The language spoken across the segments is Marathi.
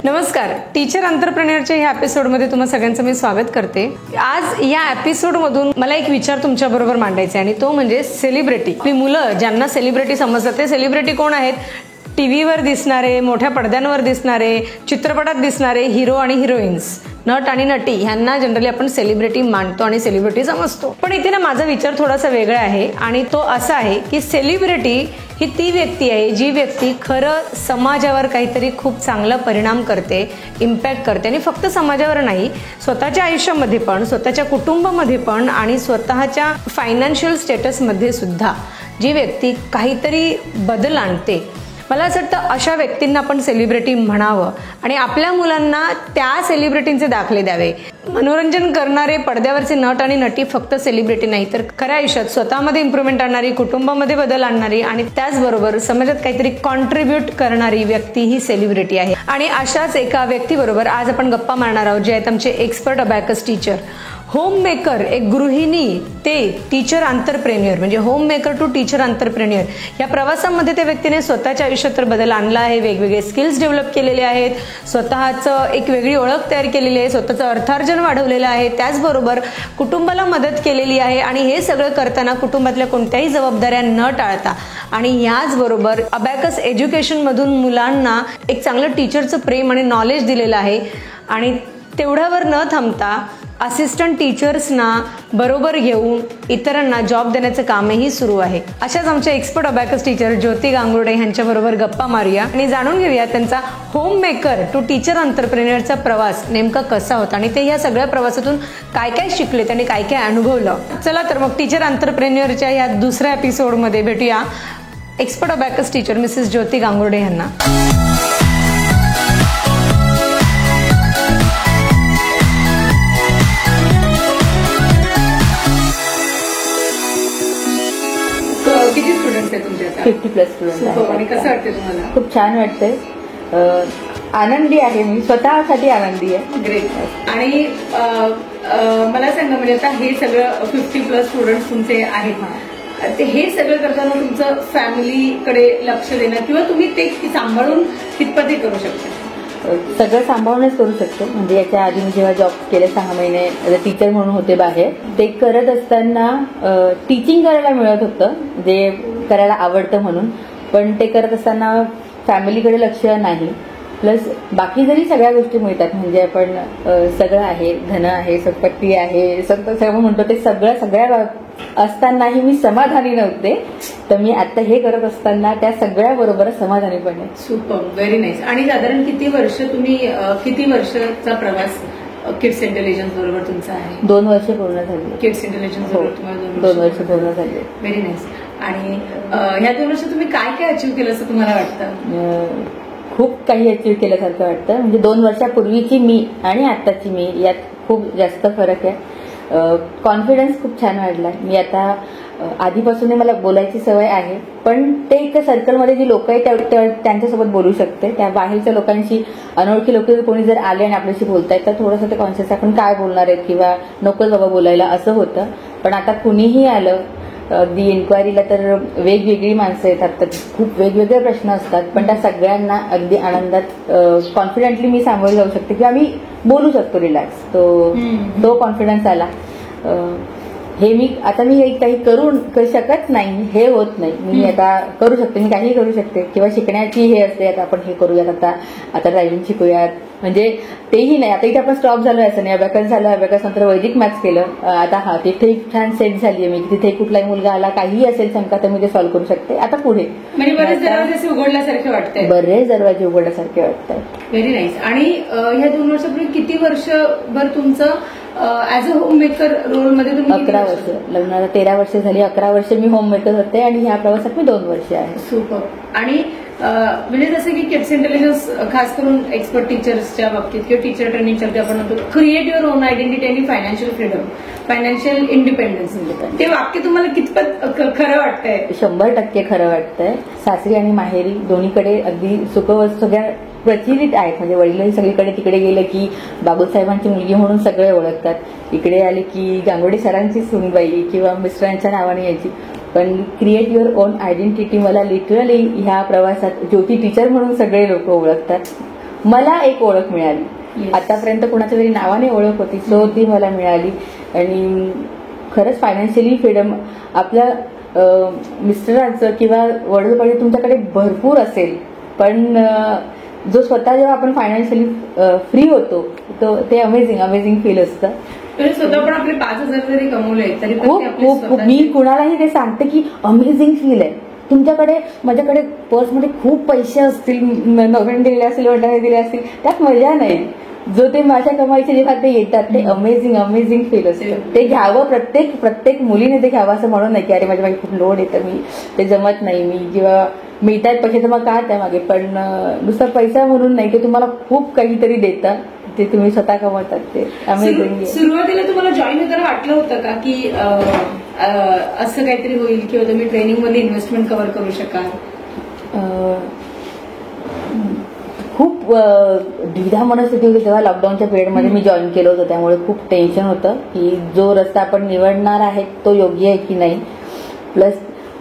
नमस्कार, टीचर एंटरप्रेन्योरच्या ह्या एपिसोडमध्ये तुम्हा सगळ्यांचं मी स्वागत करते. आज या एपिसोडमधून मला एक विचार तुमच्याबरोबर मांडायचा आहे आणि तो म्हणजे सेलिब्रिटी. आपली मुलं ज्यांना सेलिब्रिटी समजतात ते सेलिब्रिटी कोण आहेत? टीव्हीवर दिसणारे, मोठ्या पडद्यांवर दिसणारे, चित्रपटात दिसणारे हिरो आणि हिरोईन्स, नट आणि नटी ह्यांना जनरली आपण सेलिब्रिटी मानतो आणि सेलिब्रिटी समजतो. पण इथे ना माझा विचार थोडासा वेगळा आहे आणि तो असा आहे की सेलिब्रिटी ही ती व्यक्ती आहे जी व्यक्ती खरं समाजावर काहीतरी खूप चांगला परिणाम करते, इम्पॅक्ट करते. आणि फक्त समाजावर नाही, स्वतःच्या आयुष्यामध्ये पण, स्वतःच्या कुटुंबामध्ये पण आणि स्वतःच्या फायनान्शियल स्टेटसमध्ये सुद्धा जी व्यक्ती काहीतरी बदल आणते, मला असं वाटतं अशा व्यक्तींना आपण सेलिब्रिटी म्हणावं आणि आपल्या मुलांना त्या सेलिब्रिटींचे दाखले द्यावे. मनोरंजन करणारे पडद्यावरचे नट आणि नटी फक्त सेलिब्रिटी नाही, तर खऱ्या आयुष्यात स्वतःमध्ये इम्प्रूव्हमेंट आणणारी, कुटुंबामध्ये बदल आणणारी आणि त्याचबरोबर समाजात काहीतरी कॉन्ट्रीब्यूट करणारी व्यक्ती ही सेलिब्रिटी आहे. आणि अशाच एका व्यक्तीबरोबर आज आपण गप्पा मारणार आहोत, जे आहेत आमचे expert abacus teacher, homemaker, एक गृहिणी ते टीचर एंटरप्रेन्योर, म्हणजे homemaker to teacher entrepreneur. या प्रवासामध्ये त्या व्यक्तीने स्वतःच्या आयुष्यात तर बदल आणला आहे, वेगवेगळे स्किल्स डेव्हलप केलेले आहेत, स्वतःचं एक वेगळी ओळख तयार केलेली आहे, स्वतःचं अर्थार्जन वाढवलेलं आहे, त्याचबरोबर कुटुंबाला मदत केलेली आहे. आणि हे सगळं करताना कुटुंबातल्या कोणत्याही जबाबदाऱ्या न टाळता आणि याचबरोबर अबॅकस एज्युकेशनमधून मुलांना एक चांगलं टीचरचं प्रेम आणि नॉलेज दिलेलं आहे. आणि तेवढ्यावर न थांबता असिस्टंट टीचर्सना बरोबर घेऊन इतरांना जॉब देण्याचं कामही सुरू आहे. अशाच आमच्या एक्सपर्ट अबॅकस टीचर ज्योती गांगुर्डे यांच्याबरोबर गप्पा मारूया आणि जाणून घेऊया त्यांचा होम मेकर टू टीचर एंटरप्रेन्योरचा प्रवास नेमका कसा होता आणि ते या सगळ्या प्रवासातून काय काय शिकले, त्यांनी काय काय अनुभवलं. चला तर मग टीचर एंटरप्रेन्योरच्या या दुसऱ्या एपिसोडमध्ये भेटूया एक्सपर्ट अबॅकस टीचर मिसेस ज्योती गांगुर्डे यांना. किती स्टुडंट्स आहेत तुमच्या? 50+ स्टुडंट आहेत. आणि कसं वाटतं तुम्हाला? खूप छान वाटतंय, आनंदी आहे, मी स्वतःसाठी आनंदी आहे. ग्रेट. आणि मला सांगा, म्हणजे आता हे सगळं 50+ स्टुडंट्स तुमचे आहेत, ते हे सगळं करताना तुमचं फॅमिलीकडे लक्ष देणं किंवा तुम्ही ते सांभाळून कितपत करू शकता? सगळं सांभाळूनच करू शकतो. म्हणजे याच्या आधी मी जेव्हा जॉब केले 6 महिने टीचर म्हणून होते बाहेर, ते करत असताना टीचिंग करायला मिळत होतं, जे करायला आवडतं म्हणून, पण ते करत असताना फॅमिलीकडे लक्ष नाही. प्लस बाकी जरी सगळ्या गोष्टी मिळतात, म्हणजे आपण सगळं आहे, धन आहे, संपत्ती आहे, सगळं म्हणतो, ते सगळ्या असतानाही मी समाधानी नव्हते. तर मी आता हे करत असताना त्या सगळ्या बरोबर समाधानी पण आहे. Super, very nice. आणि साधारण किती वर्षाचा प्रवास किड्स इंटेलिजन्स बरोबर तुमचा आहे? 2 वर्ष पूर्ण झाली. किड्स इंटेलिजन्स बरोबर तुम्हाला 2 वर्ष पूर्ण झाले. Very nice. आणि ह्या 2 वर्षात तुम्ही काय काय अचीव्ह केलं असं तुम्हाला वाटतं? खूप काही अचीव्ह केल्यासारखं वाटतं. म्हणजे 2 वर्षापूर्वीची मी आणि आत्ताची मी यात खूप जास्त फरक आहे. कॉन्फिडन्स खूप छान वाढलाय. मी आता आधीपासून मला बोलायची सवय आहे, पण ते एक सर्कलमध्ये जी लोक आहेत त्यांच्यासोबत बोलू शकते. त्या बाहेरच्या लोकांशी, अनोळखी लोक कोणी जर आले आणि आपल्याशी बोलतायत तर थोडंसं ते कॉन्शियस आपण काय बोलणार आहेत किंवा नकोच बाबा बोलायला असं होतं. पण आता कुणीही आलं अगदी इन्क्वायरीला तर वेगवेगळी माणसं येतात, तर खूप वेगवेगळे प्रश्न असतात, पण त्या सगळ्यांना अगदी आनंदात कॉन्फिडेंटली मी सामोरे जाऊ शकते किंवा मी बोलू शकतो रिलॅक्स. तो कॉन्फिडन्स आला. हे मी काही करू शकत नाही, हे होत नाही. मी आता करू शकते, मी काही करू शकते किंवा शिकण्याची हे असते, आता आपण हे करूयात, आता ड्रायव्हिंग शिकूयात, म्हणजे तेही नाही. आता इथे आपण स्टॉप झालोय असं नाही. अबॅकस झालं, अबॅकस नंतर वैदिक मॅथ्स केलं. आता तिथे छान सेट झालीये मी. तिथे कुठलाही मुलगा आला, काहीही असेल शंका, तर मी ते सॉल्व्ह करू शकते. आता पुढे म्हणजे बरेच दरवाजे उघडल्यासारखे वाटतंय. बरेच दरवाजे उघडल्यासारखे वाटतात. Very nice. आणि ह्या 2 वर्षापूर्वी किती वर्षभर तुमचं ऍज अ होम मेकर रोलमध्ये तुम्ही? 11 वर्ष. लग्नाला 13 वर्ष झाली. 11 वर्ष मी होम मेकर होते आणि ह्या प्रवासात मी 2 वर्ष आहे. सुपर. आणि म्हणजे जसं की किड्स इंटेलिजन्स खास करून एक्सपर्ट टीचर्सच्या बाबतीत किंवा टीचर ट्रेनिंगच्या आपण म्हणतो क्रिएट युअर ओन आयडेंटिटी आणि फायनान्शियल फ्रीडम, फायनान्शियल इंडिपेंडन्स, ते वाक्य तुम्हाला कितपत खरं वाटतंय? 100% खरं वाटतंय. सासरी आणि माहेरी दोन्हीकडे अगदी सुखवस्तू सगळ्या प्रचलित आहेत. म्हणजे वडीलही सगळीकडे, तिकडे गेलं की बाबूसाहेबांची मुलगी म्हणून सगळे ओळखतात, इकडे आले की गांगुर्डे सरांची सुनबाई किंवा मिस्टरांच्या नावाने यायची. पण क्रिएट युअर ओन आयडेंटिटी मला लिटरली ह्या प्रवासात ज्योती टीचर म्हणून सगळे लोक ओळखतात. मला एक ओळख मिळाली. आतापर्यंत कुणाच्या तरी नावाने ओळख होती, सो ती मला मिळाली. आणि खरंच फायनान्शियली फ्रीडम आपल्या मिस्टरांचं किंवा वडीलपाडी तुमच्याकडे भरपूर असेल, पण जो स्वतः जेव्हा आपण फायनान्शियली फ्री होतो ते अमेझिंग फील असतं. स्वतः पण आपले 5,000 जरी कमवले तरी खूप मी कुणालाही ते सांगते की अमेझिंग फील आहे. तुमच्याकडे माझ्याकडे पर्समध्ये खूप पैसे असतील, नवीन दिले असतील, वडिलांनी दिले असतील, त्यात मजा नाही. जो ते माझ्या कमाईचे जेव्हा ते येतात ते अमेझिंग फील असतं. ते घ्यावं, प्रत्येक मुलीने ते घ्यावं असं म्हणून नाही की अरे माझ्या मागे खूप लोड येतं, मी ते जमत नाही, मी जेव्हा मिळतात पैसे तर मग का त्यामागे. पण नुसता पैसा म्हणून नाही, ते तुम्हाला खूप काहीतरी देतात, ते तुम्ही स्वतः कमवतात. ते अमेझिंग. सुरुवातीला तुम्हाला जॉईन होताना वाटलं होतं का की असं काहीतरी होईल किंवा तुम्ही ट्रेनिंग मध्ये इन्व्हेस्टमेंट कव्हर करू शकाल? खूप द्विधा मनस्थिती होती जेव्हा लॉकडाऊनच्या पिरियडमध्ये मी जॉईन केलं होतं. त्यामुळे खूप टेन्शन होतं की जो रस्ता आपण निवडणार आहे तो योग्य आहे की नाही. प्लस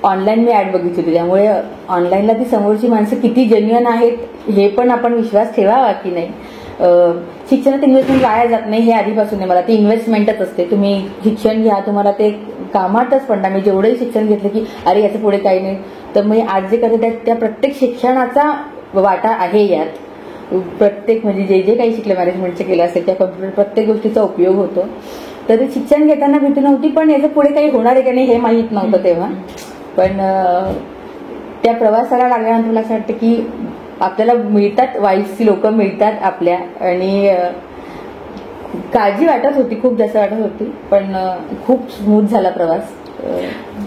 ऑनलाईन मी ऍड बघितली होती, त्यामुळे ऑनलाईनला ती समोरची माणसं किती जेन्युइन आहेत हे पण आपण विश्वास ठेवावा की नाही. शिक्षणात इन्व्हेस्टमेंट वाया जात नाही हे आधीपासून आहे मला. ती इन्व्हेस्टमेंटच असते. तुम्ही शिक्षण घ्या, तुम्हाला ते कामातच पडणार. मी जेवढंही शिक्षण घेतलं की अरे याचं पुढे काही नाही, तर मी आज जे करते त्या प्रत्येक शिक्षणाचा वाटा आहे यात. प्रत्येक म्हणजे जे काही शिकलं, मॅनेजमेंटचे केलं असेल त्या कम्प्युटर प्रत्येक गोष्टीचा उपयोग होतो. तर शिक्षण घेताना भीती नव्हती, पण याचं पुढे काही होणार आहे का नाही हे माहीत नव्हतं तेव्हा. पण त्या प्रवासाला लागल्यानंतर मला असं वाटतं की आपल्याला मिळतात, वाईफची लोक मिळतात आपल्या, आणि काळजी वाटत होती, खूप जास्त वाटत होती, पण खूप स्मूथ झाला प्रवास.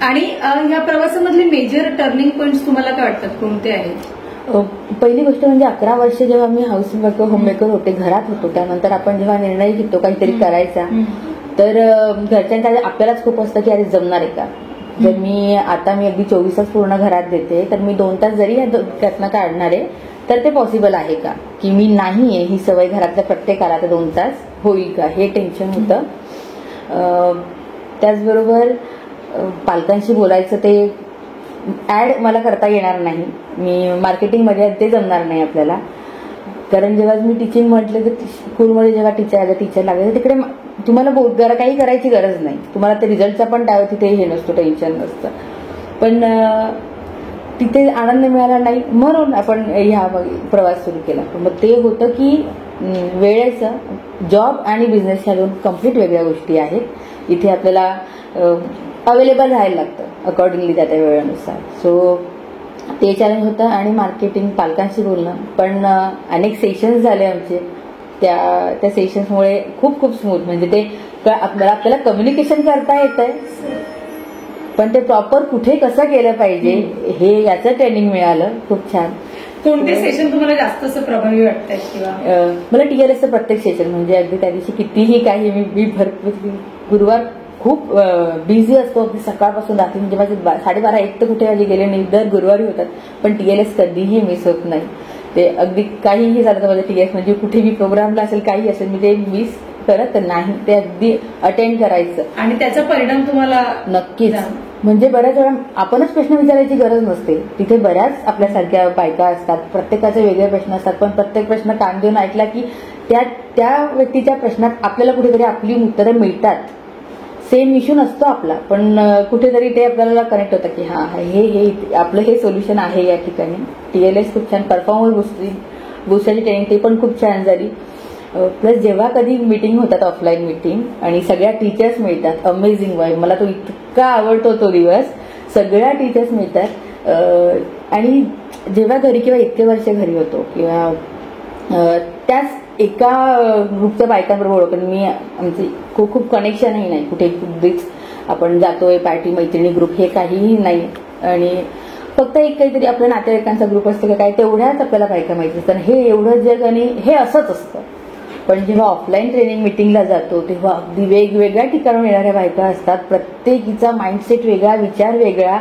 आणि या प्रवासामधले मेजर टर्निंग पॉइंट्स तुम्हाला काय वाटतात, कोणते आहेत? पहिली गोष्ट म्हणजे 11 वर्ष जेव्हा मी हाऊसमेकर होममेकर होते, घरात होतो, त्यानंतर आपण जेव्हा निर्णय घेतो काहीतरी करायचा, तर घरच्यांचा आपल्यालाच खूप असतं की अरे जमणार आहे का. जर मी अगदी 24 तास पूर्ण घरात देते, तर मी 2 तास जरी त्यातनं काढणार आहे तर ते पॉसिबल आहे का, की मी नाहीये ही सवय घरातल्या प्रत्येकाला, तर 2 तास होईल का हे टेन्शन होतं. त्याचबरोबर पालकांशी बोलायचं, ते ऍड मला करता येणार नाही, मी मार्केटिंगमध्ये ते जमणार नाही आपल्याला. कारण जेव्हा मी टीचिंग म्हटलं तर स्कूलमध्ये जेव्हा टीचर लागले तिकडे तुम्हाला काही करायची गरज नाही, तुम्हाला ते रिझल्टचा पण तिथे हे नसतो, टेन्शन नसतं. पण तिथे आनंद मिळाला नाही म्हणून आपण ह्या प्रवास सुरू केला. मग ते होतं की वेळेचं, जॉब आणि बिझनेस ह्या 2 कम्प्लीट वेगळ्या गोष्टी आहेत. इथे आपल्याला अवेलेबल राहायला लागतं अकॉर्डिंगली त्या वेळेनुसार. सो ते चॅलेंज होतं. आणि मार्केटिंग, पालकांशी बोलणं, पण अनेक सेशन्स झाले आमचे. त्या सेशन्समुळे खूप स्मूथ, म्हणजे ते आपल्याला कम्युनिकेशन करता येतंय, पण ते प्रॉपर कुठे कसं केलं पाहिजे हे याचं ट्रेनिंग मिळालं. खूप छान. कोणते सेशन तुम्हाला जास्त असं प्रभावी वाटतंय? किंवा मला TLSचं प्रत्येक सेशन, म्हणजे अगदी त्या दिवशी कितीही काही मी भरपूर, गुरुवार खूप बिझी असतो, अगदी सकाळपासून रात्री, म्हणजे माझे 12:30-1 तर कुठे माझे गेले नाही, दर गुरुवारी होतात. पण TLS कधीही मिस होत नाही. ते अगदी काहीही झालं तर माझं TLS, म्हणजे कुठेही प्रोग्रामला असेल, काही असेल, मी ते मिस करत नाही, ते अगदी अटेंड करायचं. आणि त्याचा परिणाम तुम्हाला नक्कीच. म्हणजे बऱ्याच वेळा आपणच प्रश्न विचारायची गरज नसते, तिथे बऱ्याच आपल्यासारख्या बायका असतात, प्रत्येकाचे वेगळे प्रश्न असतात, पण प्रत्येक प्रश्न कान देऊन ऐकला की त्या व्यक्तीच्या प्रश्नात आपल्याला कुठेतरी आपली उत्तरं मिळतात. सेम इश्यू नसतो आपला, पण कुठेतरी ते आपल्याला कनेक्ट होतं की हा हे आपलं हे सोल्युशन आहे या ठिकाणी. TLS खूप छान. परफॉर्मन्स बुस्टरची ट्रेनिंग ते पण खूप छान झाली. प्लस जेव्हा कधी मीटिंग होतात, ऑफलाईन मीटिंग, आणि सगळ्या टीचर्स मिळतात, अमेझिंग वाईब, मला तो इतका आवडतो तो दिवस. सगळ्या टीचर्स मिळतात. आणि जेव्हा घरी किंवा इतके वर्ष घरी होतो किंवा त्याच एका ग्रुपच्या बायकांबरोबर ओळख, मी आमची खूप कनेक्शनही नाही कुठे, खूप आपण जातोय पार्टी, मैत्रिणी ग्रुप, हे काहीही नाही. आणि फक्त एक काहीतरी आपल्या नातेवाईकांचा ग्रुप असतो का काय, तेवढ्याच आपल्याला बायका माहिती असतात. हे एवढं जग आणि हे असंच असतं. पण जेव्हा ऑफलाईन ट्रेनिंग मिटिंगला जातो तेव्हा अगदी वेगवेगळ्या ठिकाणून येणाऱ्या बायका असतात, प्रत्येकीचा माइंडसेट वेगळा, विचार वेगळा,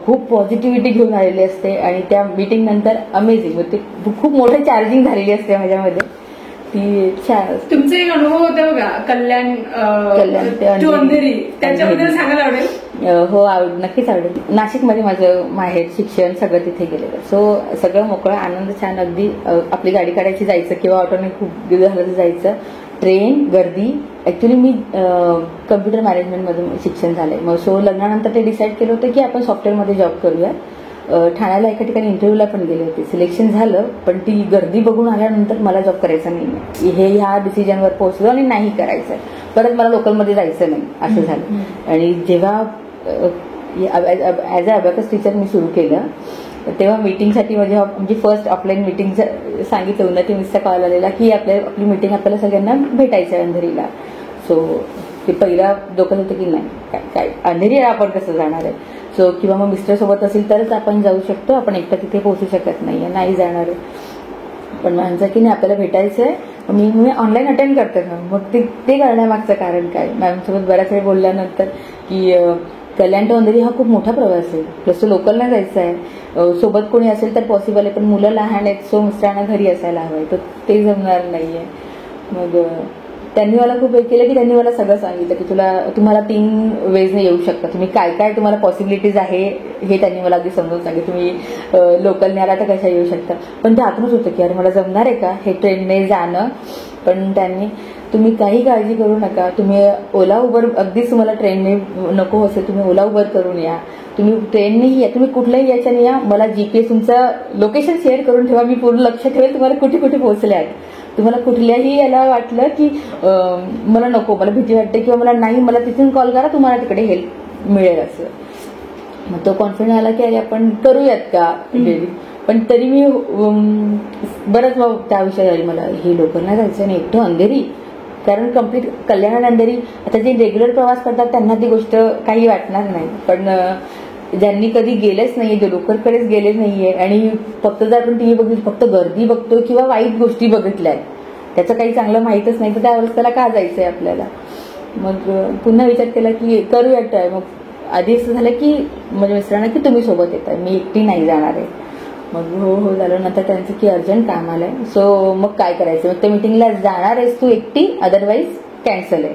खूप पॉझिटिव्हिटी घेऊन आलेली असते. आणि त्या मीटिंग नंतर अमेझिंग, ते खूप मोठं चार्जिंग झालेली असते माझ्यामध्ये. ती छान. तुमचे एक अनुभव होते बघा, कल्याण ते अंधेरी, त्याच्याबद्दल सांगायला आवडेल. हो नक्कीच आवडेल. नाशिकमध्ये माझं माहेर, शिक्षण सगळं तिथे गेलेलं. सो सगळं मोकळं, आनंद, छान. अगदी आपली गाडी काढायची जायचं किंवा ऑटोने खूप दिवस झालं जायचं. ट्रेन, गर्दी. ऍक्च्युली मी कम्प्युटर मॅनेजमेंटमधून शिक्षण झालंय. मग सो लग्नानंतर ते डिसाईड केलं होतं की आपण सॉफ्टवेअरमध्ये जॉब करूया. ठाण्याला एका ठिकाणी इंटरव्ह्यूला पण गेले होते. सिलेक्शन झालं, पण ती गर्दी बघून आल्यानंतर मला जॉब करायचा नाही, हे ह्या डिसिजनवर पोहोचलो आणि नाही करायचं. परत मला लोकलमध्ये जायचं नाही असं झालं. आणि जेव्हा ॲज अ अबॅकस टीचर मी सुरू केलं तेव्हा मीटिंगसाठी म्हणजे फर्स्ट ऑफलाईन मीटिंग सांगितलं, उन्नती मिसचा कॉल आलेला की आपली मीटिंग आपल्याला सगळ्यांना भेटायचं आहे अंधेरीला. सो ते पहिला डोक्यात होतं की नाही काय अंधेरीला आपण कसं जाणार आहे. सो किंवा मग मिस्टर सोबत असेल तरच आपण जाऊ शकतो, आपण एकटं तिथे पोहोचू शकत नाही जाणार आहे. पण माझं की नाही आपल्याला भेटायचं आहे. मी ऑनलाईन अटेंड करते ना. मग ते करण्यामागचं कारण काय. मॅमसोबत बऱ्याच वेळ बोलल्यानंतर की कल्याण टू अंधेरी हा खूप मोठा प्रवास आहे, प्लस तो लोकलला जायचा आहे. सोबत कोणी असेल तर पॉसिबल आहे, पण मुलं लहान आहेत. सो मिस्टरांना घरी असायला हवं आहे, तर ते जमणार नाहीये. मग त्यांनी मला खूप हे केलं की त्यांनी मला सगळं सांगितलं की तुम्हाला 3 वेजने येऊ शकता, तुम्ही काय काय तुम्हाला पॉसिबिलिटीज आहे हे त्यांनी मला अगदी समजून सांगितलं. तुम्ही लोकलने आला तर कशा येऊ शकता. पण ते आतूनच होतं की अरे मला जमणार आहे का हे ट्रेनने जाणं. पण त्यांनी तुम्ही काही काळजी करू नका, तुम्ही ओला उबर, अगदीच तुम्हाला ट्रेनने नको असेल तुम्ही ओला उबर करून या, तुम्ही ट्रेननेही या, तुम्ही कुठल्याही याच्याने या, मला जीपीएस तुमचं लोकेशन शेअर करून ठेवा, मी पूर्ण लक्ष ठेवेल तुम्हाला कुठे कुठे पोहोचले आहेत. तुम्हाला कुठल्याही याला वाटलं की मला नको, मला भीती वाटते किंवा मला नाही, मला तिथून कॉल करा, तुम्हाला तिकडे हेल्प मिळेल असं. मग तो कॉन्फिडन्स आला की अरे आपण करूयात का. पण तरी मी बरंच मग त्या विषयात मला हे लोकांना जायचं आणि एकटं अंधेरी, कारण कम्प्लीट कल्याण आणि अंधेरी आता जे रेग्युलर प्रवास करतात त्यांना ती गोष्ट काही वाटणार नाही. पण ज्यांनी कधी गेलेच नाहीये, जे लोकलकडेच गेले नाहीये आणि फक्त जर आपण टीव्ही बघितली फक्त गर्दी बघतो किंवा वाईट गोष्टी बघितल्या आहेत, त्याचं काही चांगलं माहीतच नाही, तर त्या अवस्थेला का जायचंय आपल्याला. मग पुन्हा विचार केला की करूया ट्राय. मग आधी असं झालं की म्हणजे मिस्टरांना की तुम्ही सोबत येताय, मी एकटी नाही जाणार आहे. मग हो झालं. नंतर त्यांचं की अर्जंट काम आलंय, सो मग काय करायचं. मग त्या मिटिंगला जाणार आहेस तू एकटी, अदरवाईज कॅन्सल आहे.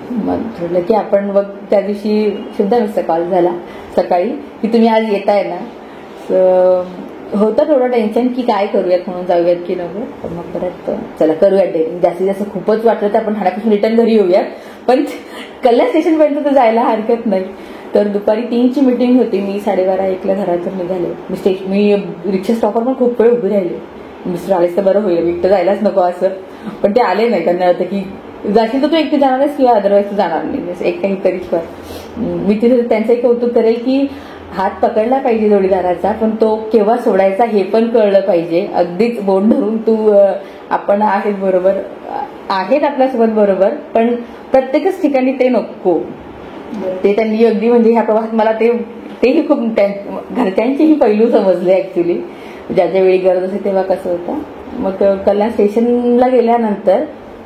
मग म्हटलं की आपण मग त्या दिवशी सुद्धा मिसचा कॉल झाला सकाळी की तुम्ही आज येताय ना. होतं थोडं टेन्शन की काय करूयात, म्हणून जाऊयात की नको. पण मग परत चला करूयात. जास्तीत जास्त खूपच वाटलं तर आपण ठाण्यापासून रिटर्न घरी येऊयात, पण कल्याण स्टेशनपर्यंत तर जायला हरकत नाही. तर दुपारी 3ची मीटिंग होती. मी 12:30-1ला घरातून निघाले. मी रिक्षा स्टॉपवर पण खूप वेळ उभी राहिले. मिस्टर आलेच तर बरं होईल, एकटं जायलाच नको असं. पण ते आले नाही. त्यांना होतं की जाशील तर तू एकटी जाणार आहेस किंवा अदरवाईज तू जाणार नाही, एक काहीतरी कर. मी तिथे त्यांचंही कौतुक करेल की हात पकडला पाहिजे जोडीदाराचा, पण तो केव्हा सोडायचा हे पण कळलं पाहिजे. अगदीच बोट धरून तू आपण आहेत बरोबर, आहेत आपल्यासोबत बरोबर, पण प्रत्येकच ठिकाणी ते नको. ते त्यांनी अगदी म्हणजे ह्या प्रवासात मला तेही खूप घरच्यांचेही पैलू समजले ऍक्च्युली. ज्या ज्या वेळी गरज असेल तेव्हा कसं होतं. मग कल्याण स्टेशनला गेल्यानंतर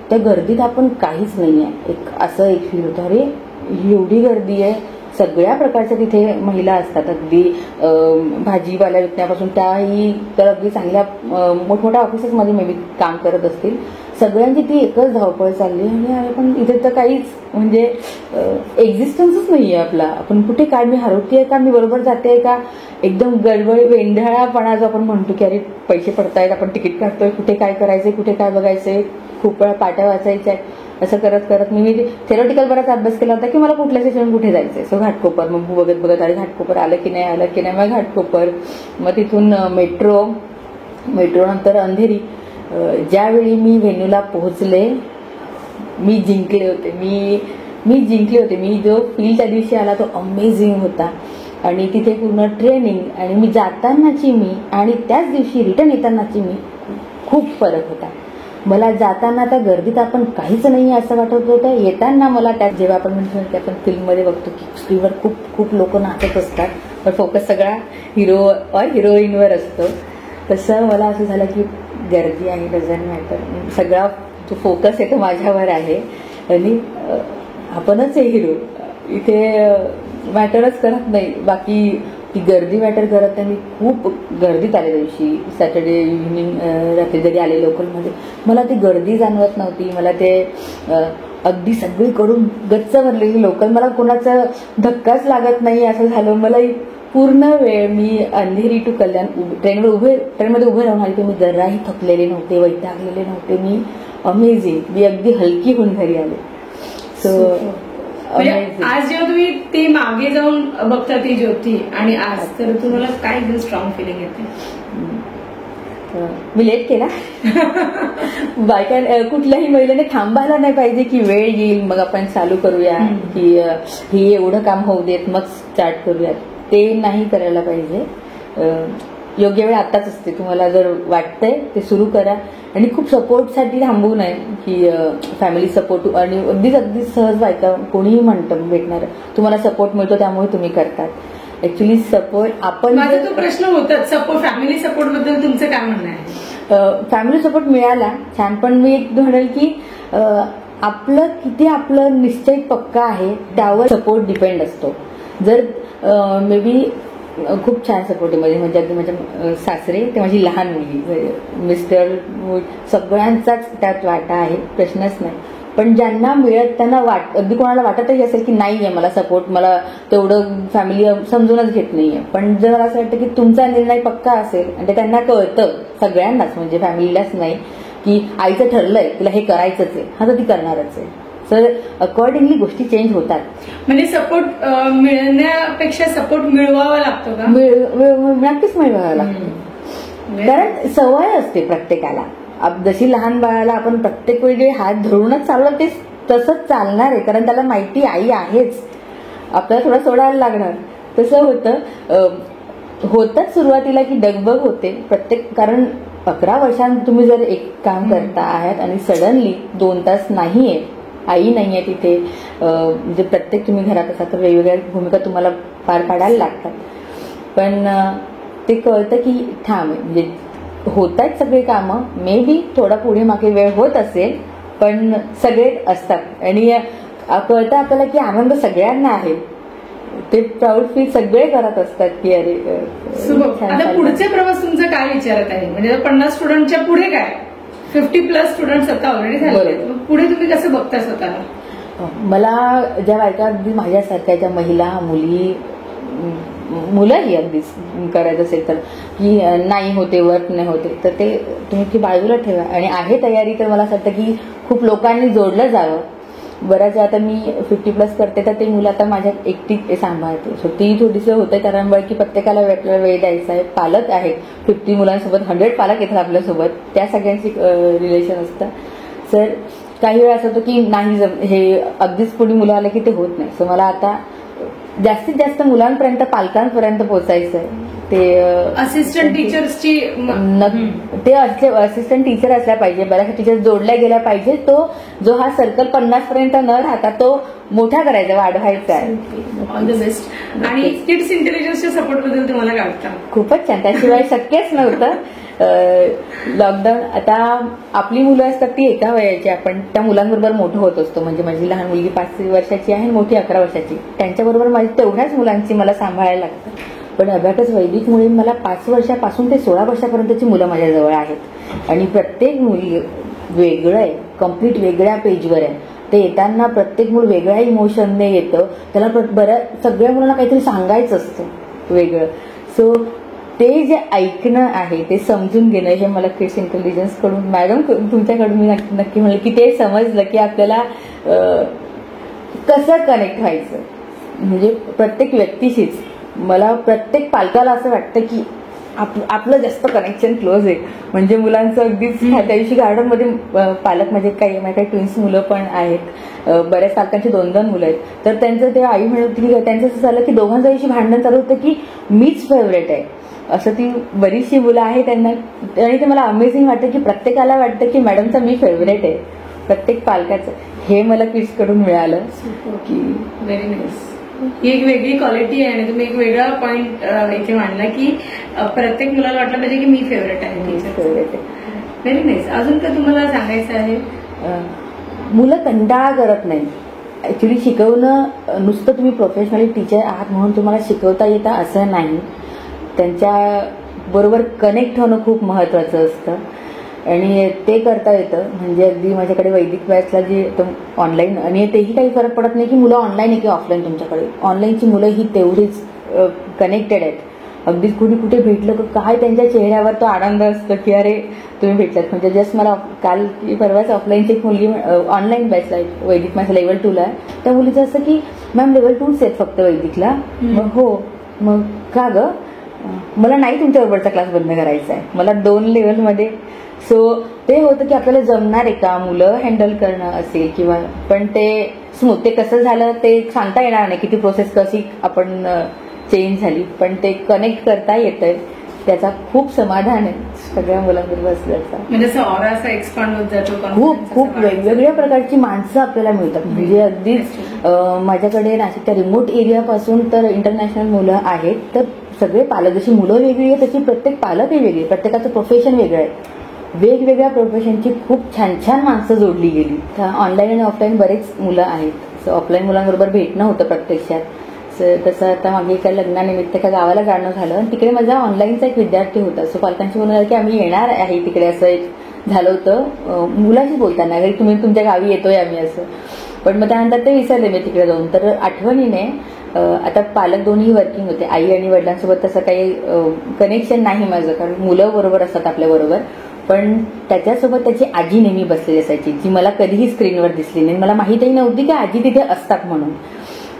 त्या गर्दीत आपण काहीच नाही आहे, असं एक फील होतं. अरे एवढी गर्दी आहे, सगळ्या प्रकारच्या तिथे महिला असतात, अगदी भाजीपाला विकण्यापासून त्याही तर अगदी चांगल्या मोठमोठ्या ऑफिसेसमध्ये मे बी काम करत असतील. सगळ्यांची ती एकच धावपळ चालली आणि पण इथे तर काहीच म्हणजे एक्झिस्टन्सच नाहीये आपला. आपण कुठे काय, मी हरवतेय का, मी बरोबर जाते का, एकदम गडबड वेंढाळापणा जो आपण म्हणतो की अरे पैसे पडतायत, आपण तिकीट काढतोय, कुठे काय करायचंय, कुठे काय बघायचंय, खूप वेळा पाट्या वाचायच्या आहेत. असं करत करत मी थेरॉटिकल बराच अभ्यास केला होता की मला कुठल्या स्टेशन कुठे जायचंय. सो घाटकोपर, मग बघत बघत अरे घाटकोपर आलं की नाही, मग घाटकोपर, मग तिथून मेट्रो नंतर अंधेरी. ज्यावेळी मी व्हेन्यूला पोहोचले मी जिंकले होते. मी जो फील त्या दिवशी आला तो अमेझिंग होता. आणि तिथे पूर्ण ट्रेनिंग आणि मी जातानाची मी आणि त्याच दिवशी रिटर्न येतानाची मी खूप फरक होता. मला जाताना त्या गर्दीत आपण काहीच नाही असं वाटत होतं. येताना मला त्यात जेव्हा आपण म्हणतो की आपण फिल्ममध्ये बघतो की स्क्रीनवर खूप खूप लोक नाचत असतात, पण फोकस सगळा हिरो और हिरोईनवर असतो, तसं मला असं झालं की गर्दी आणि डझंट मॅटर, सगळा जो फोकस आहे तो माझ्यावर आहे आणि आपणच आहे हिरो. इथे मॅटरच करत नाही, बाकी ती गर्दी मॅटर करत नाही. मी खूप गर्दीत आले दिवशी, सॅटर्डे इव्हिनिंग रात्री जरी आले लोकलमध्ये, मला ती गर्दी जाणवत नव्हती. मला ते अगदी सगळीकडून गच्च भरलेली लोक, मला कोणाचा धक्काच लागत नाही असं झालं. मला पूर्ण वेळ मी अंधेरी टू कल्याण ट्रेनमध्ये उभे राहून आली. मी जराही थकलेले नव्हते, वैतागलेले नव्हते. मी अमेझिंग, मी अगदी हलकी होऊन घरी आले. सो आज जेव्हा तुम्ही ती मागे जाऊन बघता ती ज्योती आणि आज, तर तुम्हाला काय एकदम स्ट्रॉंग फिलिंग येते? मी लेट केला. बायका कुठल्याही महिलेने थांबायला नाही पाहिजे की वेळ येईल मग आपण चालू करूया, की ही एवढं काम होऊ देत मग स्टार्ट करूया. ते नाही करायला पाहिजे. योग्य वेळ आताच असते. तुम्हाला जर वाटतंय ते सुरू करा आणि खूप सपोर्टसाठी थांबवू नये, की फॅमिली सपोर्ट आणि अगदी सहज बायका कोणीही म्हणतं भेटणार, तुम्हाला सपोर्ट मिळतो त्यामुळे तुम्ही करतात. ऍक्च्युली सपोर्ट आपण, माझा तो प्रश्न होता सपोर्ट, फॅमिली सपोर्ट बद्दल तुमचं काय म्हणणं आहे? फॅमिली सपोर्ट मिळाला छान, पण मी एक म्हणेल की आपलं किती आपलं निश्चय पक्का आहे त्यावर सपोर्ट डिपेंड असतो. जर मे बी खूप छान सपोर्ट आहे म्हणजे अगदी माझ्या सासरे ते माझी लहान मुलगी, मिस्टर, सगळ्यांचाच त्यात वाटा आहे, प्रश्नच नाही. पण ज्यांना मिळत त्यांना अगदी कोणाला वाटतही असेल की नाहीये मला सपोर्ट, मला तेवढं फॅमिली समजूनच घेत नाहीये. पण जर मला असं वाटतं की तुमचा निर्णय पक्का असेल आणि त्यांना कळतं, सगळ्यांनाच म्हणजे फॅमिलीलाच नाही, की आईचं ठरलंय तिला हे करायचंच आहे, हा तर ती करणारच आहे. सर अकॉर्डिंगली गोष्टी चेंज होतात. म्हणजे सपोर्ट मिळण्यापेक्षा सपोर्ट मिळवावा लागतो का? नक्कीच मिळवावा लागतो, कारण सवय असते प्रत्येकाला. जशी लहान बाळाला आपण प्रत्येक वेळी हात धरूनच चालवलं ते तसंच चालणार आहे, कारण त्याला माहिती आई आहेच, आपल्याला थोडं सोडायला लागणार. तसं होतच सुरुवातीला की डगबग होते प्रत्येक, कारण 11 वर्षांत तुम्ही जर एक काम करता आहात आणि सडनली 2 तास नाहीये, आई नाहीये तिथे, म्हणजे प्रत्येक तुम्ही घरात असाल तर वेगवेगळ्या भूमिका तुम्हाला पार पाडायला लागतात. पण ते कळतं की थांब, म्हणजे होत आहेत सगळे कामं, मे बी थोडा पुढे मागे वेळ होत असेल पण सगळे असतात आणि कळतं आपल्याला की आनंद सगळ्यांना आहे. ते प्राऊड फील सगळे करत असतात की अरे. आता पुढचे प्रवास तुमचा काय विचारत आहे? म्हणजे 50 स्टुडंटच्या पुढे काय? 50+ स्टुडंट आता ऑलरेडी झाले, पुढे तुम्ही कसं बघता स्वतःला? मला ज्या बायका अगदी माझ्यासारख्या ज्या महिला मुलंही अगदी करायचं असेल तर की नाही होते, वर्क नाही होते, तर ते तुम्ही ती बाजूला ठेवा आणि आहे तयारी तर मला असं वाटतं की खूप लोकांनी जोडलं जावं. बऱ्याच आता मी 50+ करते तर ते मुलं आता माझ्या एकटी सांभाळते. सो ती थोडीशी होते, कारण की प्रत्येकाला वेळ द्यायचा आहे. पालक आहेत 50 मुलांसोबत, 100 पालक येतात आपल्यासोबत, त्या सगळ्यांची रिलेशन असतं. सर काही वेळा असं होतं की नाही हे अगदीच कोणी मुलं आलं की ते होत नाही. सो मला आता जास्तीत जास्त मुलांपर्यंत, पालकांपर्यंत पोहोचायचं आहे. ते असिस्टंट टीचर्सची ते असिस्टंट टीचर असल्या पाहिजे, बऱ्याचशा टीचर जोडल्या गेल्या पाहिजे. तो जो हा सर्कल 50 पर्यंत न राहता तो मोठा करायचा, वाढवायचा आहे. All the best. आणि किड्स इंटेलिजन्सच्या सपोर्ट बद्दल तुम्हाला काय वाटतं? खूपच छान, त्याशिवाय शक्यच नव्हतं. लॉकडाऊन, आता आपली मुलं असतात ती एका वयाची, आपण त्या मुलांबरोबर मोठं होत असतो. म्हणजे माझी लहान मुलगी 5 वर्षाची आहे, मोठी 11 वर्षाची. त्यांच्याबरोबर माझी तेवढ्याच मुलांची मला सांभाळायला लागतं. पण अभ्याकस वैदिकमुळे मला 5 वर्षापासून ते 16 वर्षापर्यंतची मुलं माझ्याजवळ आहेत आणि प्रत्येक मुली वेगळं आहे, कम्प्लीट वेगळ्या पेजवर आहे. ते येताना प्रत्येक मूळ वेगळ्या इमोशनने येतं, त्याला सगळ्या मुलांना काहीतरी सांगायचं असतं वेगळं. सो ते जे ऐकणं आहे ते समजून घेणं, हे मला किड्स इंटेलिजन्स कडून, मॅडम तुमच्याकडून मी नक्की म्हणलं की ते समजलं की आपल्याला कसं कनेक्ट व्हायचं, म्हणजे प्रत्येक व्यक्तीशीच. मला प्रत्येक पालकाला असं वाटतं की आपलं जास्त कनेक्शन क्लोज आहे. म्हणजे मुलांचं अगदीच, त्या दिवशी गार्डनमध्ये पालक म्हणजे काही ट्विन्स मुलं पण आहेत, बऱ्याच पालकांची 2-2 मुलं आहेत. तर त्यांचं ते आई म्हणत होती की त्यांचं असं झालं की दोघांच्या दिवशी भांडण चालू होतं की मीच फेवरेट आहे, असं ती बरीचशी मुलं आहेत त्यांना. आणि ते मला अमेझिंग वाटतं की प्रत्येकाला वाटतं की मॅडमचा मी फेवरेट आहे, प्रत्येक पालकाचं. हे मला किड्स कडून मिळालं की व्हेरी नाईस. ही एक वेगळी क्वालिटी आहे आणि तुम्ही एक वेगळा पॉइंट इथे मांडला की प्रत्येक मुलाला वाटलं पाहिजे की मी फेवरेट आहे, फेवरेट आहे. Very nice. अजून काय तुम्हाला सांगायचं आहे? मुलं कंटाळा करत नाही. ऍक्च्युली शिकवणं नुसतं तुम्ही प्रोफेशनली टीचर आहात म्हणून तुम्हाला शिकवता येतं असं नाही. त्यांच्या बरोबर कनेक्ट होणं खूप महत्वाचं असतं. आणि ते करता येतं. म्हणजे अगदी माझ्याकडे वैदिक बॅचला जी ऑनलाईन, आणि तेही काही फरक पडत नाही की मुलं ऑनलाईन आहे की ऑफलाईन. तुमच्याकडे ऑनलाईनची मुलं ही तेवढीच कनेक्टेड आहेत. अगदी कुठे कुठे भेटलं तर काय त्यांच्या चेहऱ्यावर तो आनंद असतो की अरे तुम्ही भेटलात. म्हणजे जस्ट मला काल की परवाच ऑफलाईनची एक मुलगी ऑनलाईन बॅचला आहे, वैदिक माझ्या लेवल 2ला आहे. त्या मुलीचं असं की मॅम लेवल 2च आहेत फक्त वैदिकला. मग हो, मग का गं, मला नाही तुमच्याबरोबरचा क्लास बंद करायचा आहे, मला 2 लेवलमध्ये. सो ते होतं की आपल्याला जमणार आहे का मुलं हँडल करणं असेल किंवा, पण ते स्मूथ ते कसं झालं ते सांगता येणार नाही, किती प्रोसेस कशी आपण चेंज झाली, पण ते कनेक्ट करता येतंय. त्याचा खूप समाधान आहे सगळ्या मुलांबरोबर असल्याचा. म्हणजे असं ऑरा असा एक्सपांड होत जातो. खूप खूप वेगवेगळ्या प्रकारची माणसं आपल्याला मिळतात. म्हणजे अगदीच माझ्याकडे नाशिकच्या रिमोट एरियापासून तर इंटरनॅशनल मुलं आहेत. तर सगळे पालक, जशी मुलं वेगळी आहेत तशी प्रत्येक पालकही वेगळी, प्रत्येकाचं प्रोफेशन वेगळं आहे. वेगवेगळ्या प्रोफेशनची खूप छान छान माणसं जोडली गेली. ऑनलाईन आणि ऑफलाईन बरेच मुलं आहेत. ऑफलाईन मुलांबरोबर भेटणं होतं प्रत्यक्षात. तसं आता मागे एका लग्नानिमित्त एका गावाला जाणं झालं आणि तिकडे माझा ऑनलाईनचा एक विद्यार्थी होता. सो पालकांशी म्हणून की आम्ही येणार आहे तिकडे, असं एक झालं होतं मुलाशी बोलताना, घरी तुम्ही तुमच्या गावी येतोय आम्ही असं. पण मग त्यानंतर ते विसरले मी तिकडे जाऊन. तर आठवणीने आता पालक दोन्ही वर्किंग होते, आई आणि वडिलांसोबत तसं काही कनेक्शन नाही माझं, कारण मुलं बरोबर असतात आपल्याबरोबर. पण त्याच्यासोबत त्याची आजी नेहमी बसलेली असायची, जी मला कधीही स्क्रीनवर दिसली नाही. मला माहितही नव्हती की आजी तिथे असतात म्हणून.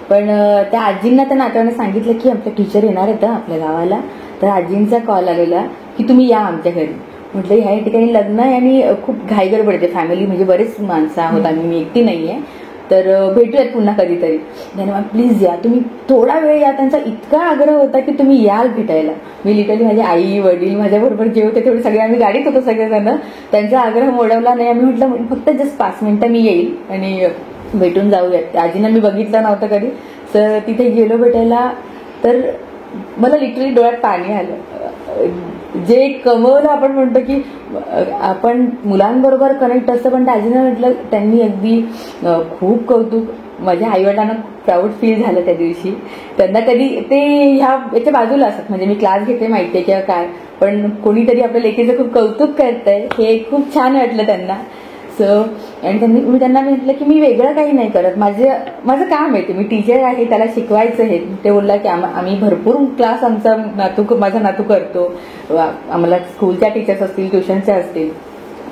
पण त्या आजींना त्या नातवाने सांगितलं की आमच्या टीचर येणार आहेत आपल्या गावाला. तर आजींचा कॉल आलेला की तुम्ही या आमच्या घरी. म्हटलं ह्या ठिकाणी लग्न आहे आणि खूप घाईगडबड येते, फॅमिली म्हणजे बरेच माणसं आहोत आम्ही, मी एकटी नाहीये, तर भेटूयात पुन्हा कधीतरी. धन्यवाद, प्लीज या तुम्ही, थोडा वेळ या. त्यांचा इतका आग्रह होता की तुम्ही याल भेटायला. मी लिटरली माझे आई वडील माझ्याबरोबर जे होते तेवढे सगळे आम्ही गाडीत होतो सगळेजण. त्यांचा आग्रह मोडवला नाही. आम्ही म्हटलं फक्त जस्ट 5 मिनिटं मी येईल आणि भेटून जाऊयात. आजींना मी बघितलं नव्हतं कधी. तर तिथे गेलो भेटायला, तर मला लिटरली डोळ्यात पाणी आलं. जे कमवलं आपण म्हणतो की आपण मुलांबरोबर कनेक्ट असतं, पण आजींना म्हटलं त्यांनी अगदी खूप कौतुक. माझ्या आईवडिलांना प्राऊड फील झालं त्या दिवशी. त्यांना कधी ते याच्या बाजूला असतात, म्हणजे मी क्लास घेते माहितीये किंवा काय, पण कोणीतरी आपल्या लेकीचं खूप कौतुक करतंय हे खूप छान वाटलं त्यांना. आणि मी त्यांना म्हटलं की मी वेगळं काही नाही करत, माझं काम आहे, मी टीचर आहे, त्याला शिकवायचं आहे. ते बोलला की आम्ही भरपूर क्लास माझा नातू करतो, आम्हाला स्कूलच्या टीचर्स असतील, ट्युशनच्या असतील,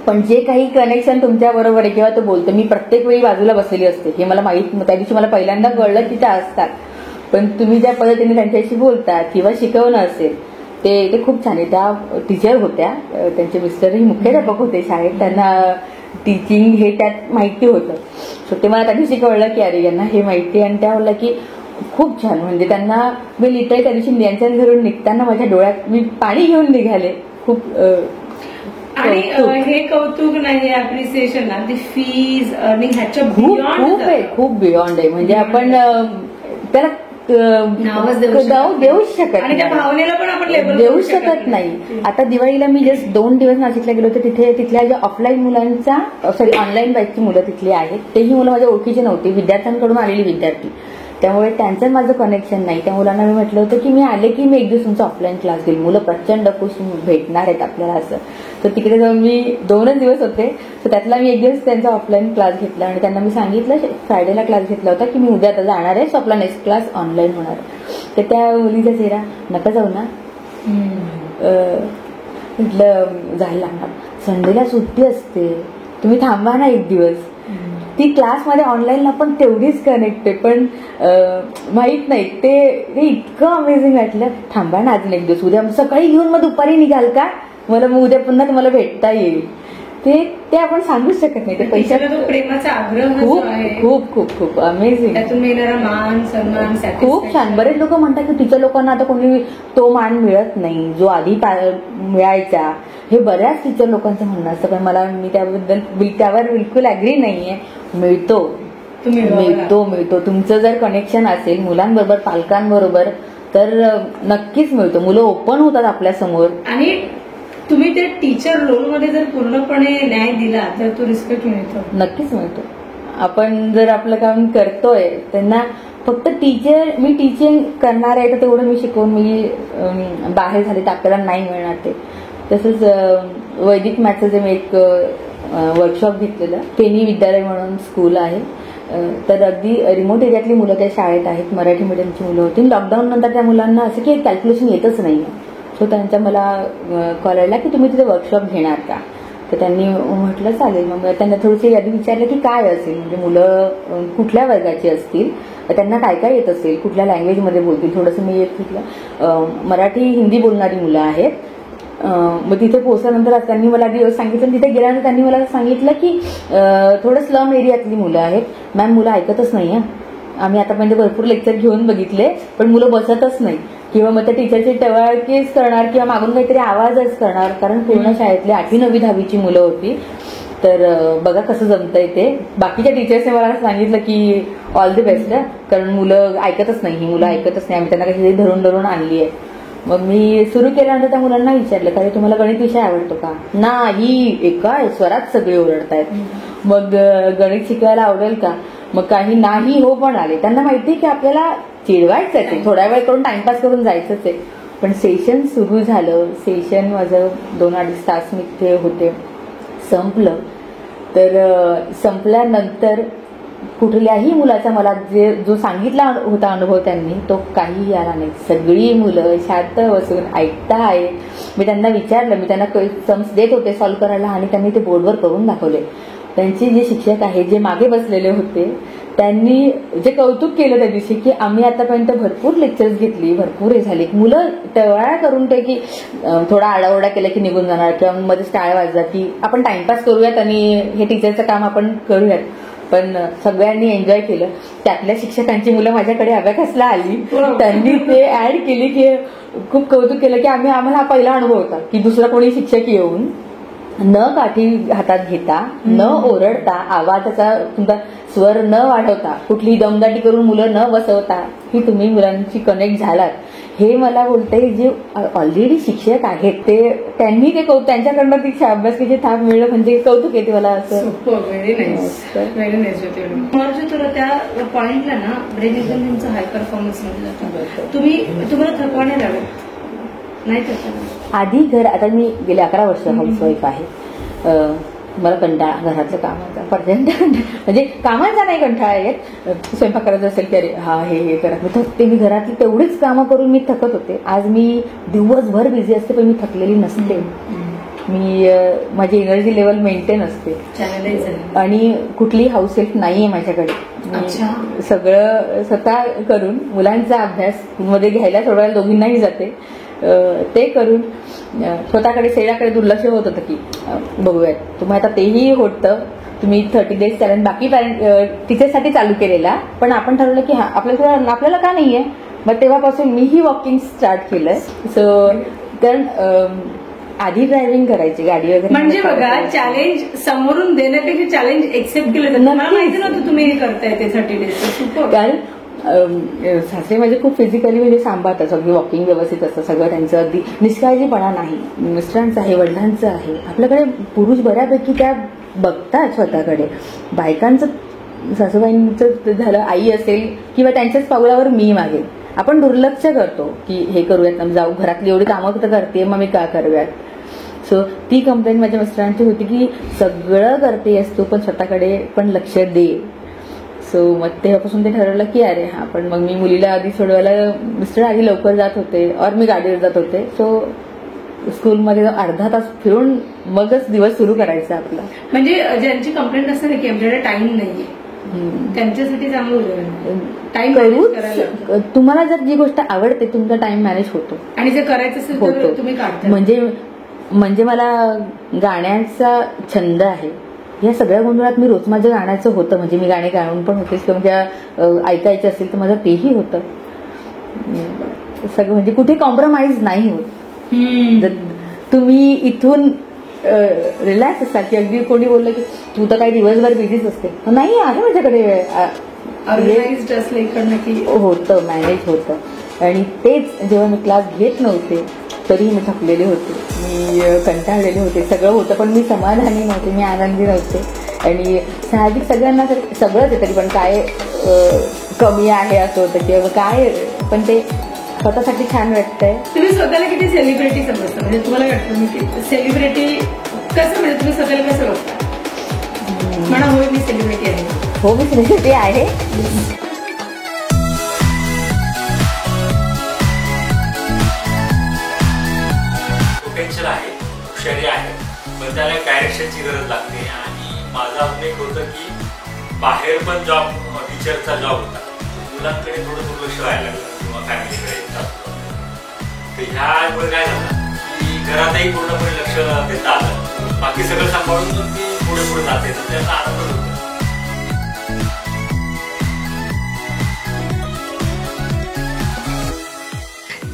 पण जे काही कनेक्शन तुमच्या बरोबर आहे किंवा तो बोलतो, मी प्रत्येक वेळी बाजूला बसलेली असते हे मला माहित. त्या दिवशी मला पहिल्यांदा कळलं की त्या असतात, पण तुम्ही ज्या पद्धतीने त्यांच्याशी बोलता किंवा शिकवणं असेल ते खूप छान आहे. त्या टीचर होत्या, त्यांचे मिस्टरही मुख्याध्यापक होते शाळेत, त्यांना टीचिंग हे त्यात माहिती होतं. सो ते मला त्या दिवशी कळलं की अरे यांना हे माहिती. आणि त्या बोलल्या की खूप छान, म्हणजे त्यांना मी लिटरली त्या दिवशी यांच्या घरून निघताना माझ्या डोळ्यात मी पाणी घेऊन निघाले. खूप आणि हे कौतुक नाही, अप्रिसिएशन ना, फीज अर्निंग ह्याच्या खूप आहे, खूप बियॉन्ड आहे. म्हणजे आपण त्याला देऊच शकत नाही, भावनेला पण आपण देऊ शकत नाही. आता दिवाळीला मी जस्ट 2 दिवस नाशिकला गेलो होते. तिथल्या ज्या ऑफलाईन मुलांचा ऑनलाईन बॅचची मुलं तिथली आहेत, तेही मुलं माझ्या ओळखीची नव्हती, विद्यार्थ्यांकडून आलेली विद्यार्थी, त्यामुळे त्यांचं माझं कनेक्शन नाही. त्या मुलांना मी म्हटलं होतं की मी आले की मी एक दिवस तुमचा ऑफलाईन क्लास घेईल, मुलं प्रचंड खुश भेटणार आहेत आपल्याला असं. तर तिकडे जाऊन मी 2च दिवस होते, तर त्यातला मी एक दिवस त्यांचा ऑफलाईन क्लास घेतला आणि त्यांना मी सांगितलं, फ्रायडेला क्लास घेतला होता की मी उद्या आता जाणार आहे, सो आपला नेक्स्ट क्लास ऑनलाईन होणार. तर त्या मुलीचा चेहरा, नका जाऊ ना, म्हटलं जायला लागणार, संडेला सुट्टी असते, तुम्ही थांबा ना एक दिवस. ती क्लासमध्ये ऑनलाईनला पण तेवढीच कनेक्ट आहे, पण माहित नाही ते इतकं अमेझिंग वाटलं. थांबा ना अजून एक दिवस, उद्या सकाळी घेऊन मग दुपारी निघाल का, मला मग उद्या पुन्हा तुम्हाला भेटता येईल. ते आपण सांगूच शकत नाही. ते पैशाला प्रेमाचा आग्रह खूप खूप खूप अमेझिंग, त्यातून मिळणारा मान सन्मान खूप छान. बरेच लोक म्हणतात की टीचर लोकांना आता कोणी तो मान मिळत नाही जो आधी मिळायचा, हे बऱ्याच टीचर लोकांचं म्हणणं असतं. पण मी त्यावर बिलकुल अग्री नाहीये. मिळतो. तुमचं जर कनेक्शन असेल मुलांबरोबर, पालकांबरोबर, तर नक्कीच मिळतो. मुलं ओपन होतात आपल्या समोर. आणि तुम्ही ते टीचर रोलमध्ये जर पूर्णपणे न्याय दिला तर तो रिस्पेक्ट मिळतो, नक्कीच मिळतो. आपण जर आपलं काम करतोय, त्यांना फक्त मी टीचिंग करणार आहे तर तेवढं मी शिकवून मी बाहेर झाले तर आपल्याला नाही मिळणार ते. तसंच वैदिक मॅथचं मी एक वर्कशॉप घेतलेलं. पेनी विद्यालय म्हणून स्कूल आहे. तर अगदी रिमोट एरियातली मुलं त्या शाळेत आहेत. मराठी मीडियमची मुलं होती. लॉकडाऊन नंतर त्या मुलांना असं की कॅल्क्युलेशन येतच नाही. सो त्यांचा मला कॉल आला की तुम्ही तिथे वर्कशॉप घेणार का. तर त्यांनी म्हटलं चालेल. मग त्यांना थोडंसं आधी विचारलं की काय असेल, म्हणजे मुलं कुठल्या वर्गाची असतील, त्यांना काय काय येत असेल, कुठल्या लँग्वेजमध्ये बोलतील. थोडंसं मी एक घेतलं. मराठी हिंदी बोलणारी मुलं आहेत. मग तिथे पोहोचल्यानंतर त्यांनी मला आधी सांगितलं. तिथे गेल्यानंतर त्यांनी मला सांगितलं की थोडं स्लम एरियातली मुलं आहेत. मॅम मुलं ऐकतच नाही आहे. आम्ही आतापर्यंत भरपूर लेक्चर घेऊन बघितले पण मुलं बसतच नाही, किंवा मग त्या टीचरची टवाळकीच करणार किंवा मागून काहीतरी आवाजच करणार. कारण पूर्ण शाळेतली 8वी 9वी 10वीची मुलं होती. तर बघा कसं जमतंय ते. बाकीच्या टीचर्सने मला सांगितलं की ऑल द बेस्ट, कारण मुलं ऐकतच नाही, ही मुलं ऐकतच नाही, आम्ही त्यांना काही धरून धरून आणली आहे. मग मी सुरू केल्यानंतर त्या मुलांना विचारलं का तुम्हाला गणित विषय आवडतो का. नाही, एका स्वरात सगळे ओरडतायत. मग गणित शिकायला आवडेल का. मग काही नाही हो पण आले. त्यांना माहिती की आपल्याला चिडवायचंच आहे, थोडा वेळ करून टाइमपास करून जायचंच आहे. पण सेशन सुरू झालं. सेशन माझं 2-2.5 तास मी तिथे होते. संपलं. तर संपल्यानंतर कुठल्याही मुलाचा मला जो सांगितला होता अनुभव त्यांनी तो काहीही आला नाही. सगळी मुलं शांत बसून ऐकता आहे. मी त्यांना विचारलं, मी त्यांना सम्स देत होते सॉल्व्ह करायला आणि त्यांनी ते बोर्डवर करून दाखवले. त्यांचे जे शिक्षक आहेत, जे मागे बसलेले होते, त्यांनी जे कौतुक केलं त्या दिवशी की आम्ही आतापर्यंत भरपूर लेक्चर्स घेतली, भरपूर हे झाले. मुलं टवाळ्या करून ते की थोडा आडाओरडा केला की निघून जाणार किंवा मध्ये टाळ वाजला की आपण टाइमपास करूयात आणि हे टीचरचं काम आपण करूयात. पण सगळ्यांनी एन्जॉय केलं. त्यातल्या शिक्षकांची मुलं माझ्याकडे अभ्यासाला आली. त्यांनी ते ऍड केली की खूप कौतुक केलं की आम्हाला हा पहिला अनुभव होता की दुसरा कोणी शिक्षक येऊन न काठी हातात घेता, न ओरडता, आवाजाचा तुमचा स्वर न वाढवता, कुठलीही दमदाटी करून मुलं न बसवता की तुम्ही मुलांची कनेक्ट झालात. हे मला बोलते जे ऑलरेडी शिक्षक आहेत ते त्यांनी ते त्यांच्याकडनं ती अभ्यासाची थाप मिळणं म्हणजे कौतुक येते मला. असं व्हेरी नाईस, व्हेरी नाईस होते. म्हणजे तुला त्या पॉइंटला ना ब्रेन एकदम तुमचं हाय परफॉर्मन्स मध्ये जातं. तुम्हाला थकवा नाही लागत नाही. आधी आता मी गेले 11 वर्ष हाऊसवाईफ आहे. मला कंटाळा घरातलं कामाचा प्रचंड म्हणजे कामाचा नाही कंटाळा येत. स्वयंपाक करायचं असेल की अरे हा हे करत मी थकते. मी घरातली तेवढीच कामं करून मी थकत होते. आज मी दिवसभर बिझी असते पण मी थकलेली नसते. मी माझी एनर्जी लेवल मेंटेन असते आणि कुठलीही हाऊस हेल्प नाहीये माझ्याकडे. सगळं स्वतः करून मुलांचा अभ्यास मध्ये घ्यायला थोड्या वेळा दोघींनाही जाते. ते करून स्वतःकडे शरीराकडे दुर्लक्ष होत होतं की बघूयात. तुम्ही आता तेही होतं. तुम्ही 30 डेज चॅलेंज बाकी टीचरसाठी चालू केलेला, पण आपण ठरवलं की हा आपल्याला का नाहीये. मग तेव्हापासून मीही वॉकिंग स्टार्ट केलंय. सो कारण आधी ड्रायव्हिंग करायची गाडी वगैरे. म्हणजे बघा चॅलेंज समोरून देण्यापेक्षा चॅलेंज एक्सेप्ट केलं जातं. मला माहिती नव्हतं तुम्ही हे करताय ते 30 डेज. कारण सासरे माझे खूप फिजिकली म्हणजे सांभाळतात. अगदी वॉकिंग व्यवस्थित असतं सगळं. त्यांचं अगदी निष्काळजीपणा नाही. मिस्टरांचं आहे, वडिलांचं आहे. आपल्याकडे पुरुष बऱ्यापैकी त्या बघतात स्वतःकडे. बायकांचं सासूबाईंचं झालं, आई असेल किंवा त्यांच्याच पावलावर मी मागे आपण दुर्लक्ष करतो की हे करूयात, जाऊ घरातली एवढी कामं तर करते मग मी का करूयात. सो ती कंप्लेंट माझ्या मिस्टरांची होती की सगळं करते असतो पण स्वतःकडे पण लक्ष दे. सो मग तेव्हापासून ते ठरवलं की अरे हा. पण मग मी मुलीला आधी सोडवायला मिस्टर आधी लवकर जात होते और मी गाडीवर जात होते. सो स्कूलमध्ये अर्धा तास फिरून मगच दिवस सुरू करायचा आपला. म्हणजे ज्यांची कंप्लेंट असते ना की आमच्याकडे टाइम नाहीये त्यांच्यासाठी चांगलं उदाहरण. टाइम करू. तुम्हाला जर जी गोष्ट आवडते तुमचा टाइम मॅनेज होतो आणि जे करायचं असेल तर तुम्ही काढता. म्हणजे मला गाण्याचा छंद आहे. या सगळ्या गोंधळात मी रोज माझ्या गाण्याचं होतं. म्हणजे मी गाणे गाऊन पण होतेच किंवा ऐकायचे असेल तर माझं तेही होतं. सगळं म्हणजे कुठे कॉम्प्रोमाइज नाही होत. तुम्ही इथून रिलॅक्स असाल की अगदी कोणी बोललं की तू तर काही दिवसभर बिझीच असते. नाही आहे माझ्याकडे ऑर्गनाइज्ड असलं इकडनं की होतं, मॅनेज होतं. आणि तेच जेव्हा मी क्लास घेत नव्हते तरी मी थकलेले होते, मी कंटाळलेले होते. सगळं होतं पण मी समाधानी नव्हते, मी आनंदी नव्हते. आणि साहजिक सगळ्यांना सगळंच आहे तरी पण काय कमी आहे असं होतं किंवा काय. पण ते स्वतःसाठी छान वाटतंय. तुम्ही स्वतःला किती सेलिब्रिटी समजता, म्हणजे तुम्हाला वाटतं मी सेलिब्रिटी कसं, म्हणजे तुम्ही स्वतःला कसं बघता? म्हणा होय मी सेलिब्रिटी आहे. हो, मी सेलिब्रिटी आहे. पोटेन्शियल आहे, हुशारी आहे, पण त्याला डायरेक्शनची गरज लागते. आणि माझा अजून एक होतं की बाहेर पण जॉब, टीचरचा जॉब होता, मुलांकडे थोडं दुर्लक्ष व्हायला लागलं किंवा फॅमिलीकडे जास्त. तर ह्यामुळे काय झालं की घरातही पूर्णपणे लक्ष देता आलं, बाकी सगळं सांभाळून ती पुढे पुढे जाते, तर त्याचा आनंद होतो.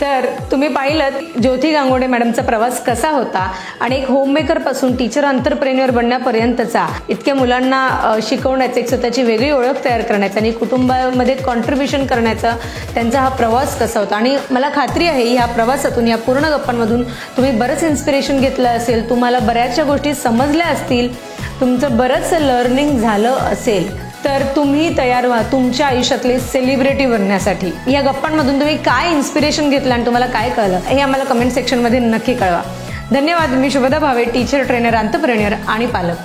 तर तुम्ही पाहिलं ज्योती गांगोडे मॅडमचा प्रवास कसा होता आणि एक होममेकर पासून टीचर एंटरप्रेन्युअर बनण्यापर्यंतचा, इतक्या मुलांना शिकवण्याचं, एक स्वतःची वेगळी ओळख तयार करण्याचा आणि कुटुंबामध्ये कॉन्ट्रीब्युशन करण्याचा त्यांचा हा प्रवास कसा होता. आणि मला खात्री आहे ह्या प्रवासातून, या पूर्ण गप्पांमधून तुम्ही बरंच इन्स्पिरेशन घेतलं असेल, तुम्हाला बऱ्याचशा गोष्टी समजल्या असतील, तुमचं बरंच लर्निंग झालं असेल. तर तुम्ही तयार व्हा तुमच्या आयुष्यातले सेलिब्रिटी बनण्यासाठी. या गप्पांमधून तुम्ही काय इन्स्पिरेशन घेतलं आणि तुम्हाला काय कळलं हे आम्हाला कमेंट सेक्शनमध्ये नक्की कळवा. धन्यवाद. मी Shubhada Bhave, teacher, trainer, entrepreneur आणि पालक.